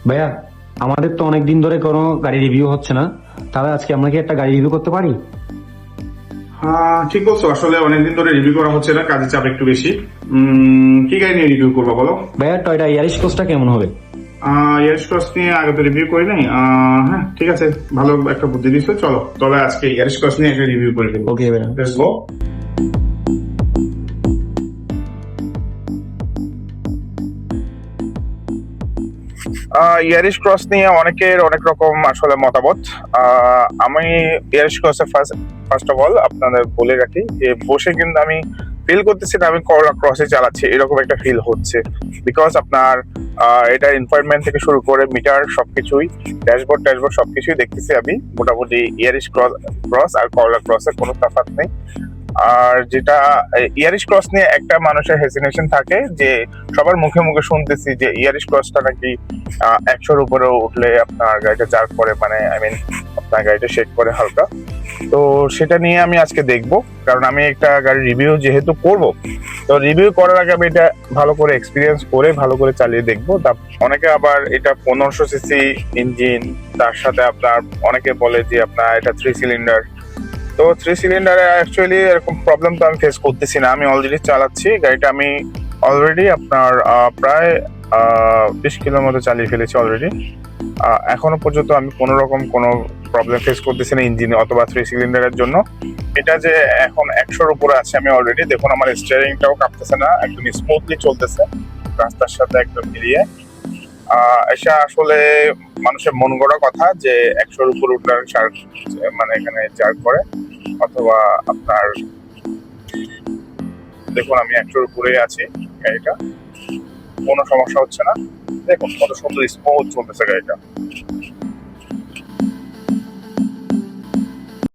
ভাইয়া, আমাদের তো অনেক দিন ধরে কোনো গাড়ি রিভিউ হচ্ছে না, তাহলে আজকে আমরা কি একটা গাড়ি রিভিউ করতে পারি? হ্যাঁ, ঠিক বলছো। আসলে অনেকদিন ধরে রিভিউ করা হচ্ছে না, কাজের চাপ একটু বেশি। কি গাড়ি নিয়ে রিভিউ করবো বলো? ভাইয়া, টয়টা ইয়ারিস ক্রসটা কেমন হবে? ইয়ারিশ ক্রস নিয়ে আগে তো রিভিউ করি নাই। হ্যাঁ, ঠিক আছে, ভালো একটা বুদ্ধি দিচ্ছ। চলো তবে আজকে ইয়ারিশ ক্রস নিয়ে একটা রিভিউ করে দেবো। ওকে ভাইয়া। Let's go. ইয়ারিশ ক্রস নিয়ে অনেকের অনেক রকম আসলে মতামত। আমি ইয়ারিশ ক্রসে ফার্স্ট অফ অল আপনাদের বলে রাখি যে বসে কিন্তু আমি ফিল করতেছি না আমি করলা ক্রসে চালাচ্ছি, এরকম একটা ফিল হচ্ছে। বিকজ আপনার এটা এনভায়রনমেন্ট থেকে শুরু করে মিটার সবকিছুই, ড্যাশবোর্ড সবকিছুই দেখতেছি আমি মোটামুটি ইয়ারিশ ক্রস আর করলা ক্রসের কোনো তফাৎ নেই। আর যেটা ইয়ারিশ ক্রস নিয়ে একটা মানুষের হেসিনেশন থাকে যে সবার মুখে মুখে শুনতেছি যে ইয়ারিশ ক্রসটা নাকি 100-র উপরেও উঠলে আপনার গাড়িটা জার্ক করে, মানে আই মিন আপনার গাড়িটা শেক করে হালকা। তো সেটা নিয়ে আমি আজকে দেখবো, কারণ আমি একটা গাড়ির রিভিউ যেহেতু করব, তো রিভিউ করার আগে আমি এটা ভালো করে এক্সপিরিয়েন্স করে ভালো করে চালিয়ে দেখবো। অনেকে আবার এটা 1500 সিসি ইঞ্জিন, তার সাথে আপনার অনেকে বলে যে আপনার এটা 3 সিলিন্ডার। তো 3 সিলিন্ডারে অ্যাকচুয়ালি এরকম প্রবলেম তো আমি ফেস করতেছি না, আমি অলরেডি চালাচ্ছি গাড়িটা। আমি অলরেডি আপনার প্রায় 20 কিলোর মতো চালিয়ে ফেলেছি অলরেডি। এখনো পর্যন্ত আমি কোনো রকম কোনো প্রবলেম ফেস করতেছি না ইঞ্জিনে অথবা 3 সিলিন্ডারের জন্য। এটা যে এখন 100-র উপরে আছে আমি অলরেডি, দেখুন আমার স্টিয়ারিংটাও কাঁপতেছে না, একদম স্মুথলি চলতেছে রাস্তার সাথে একদম মিলিয়ে। এটা আসলে মানুষের মন গড়া কথা যে 100-র উপর উঠলে মানে এখানে জার্ক করে, অথবা আপনার দেখুন আমি 100-র উপরেই আছি গাড়িটা, কোনো সমস্যা হচ্ছে না। দেখুন কত সুন্দর স্মুথ চলতেছে গাড়িটা।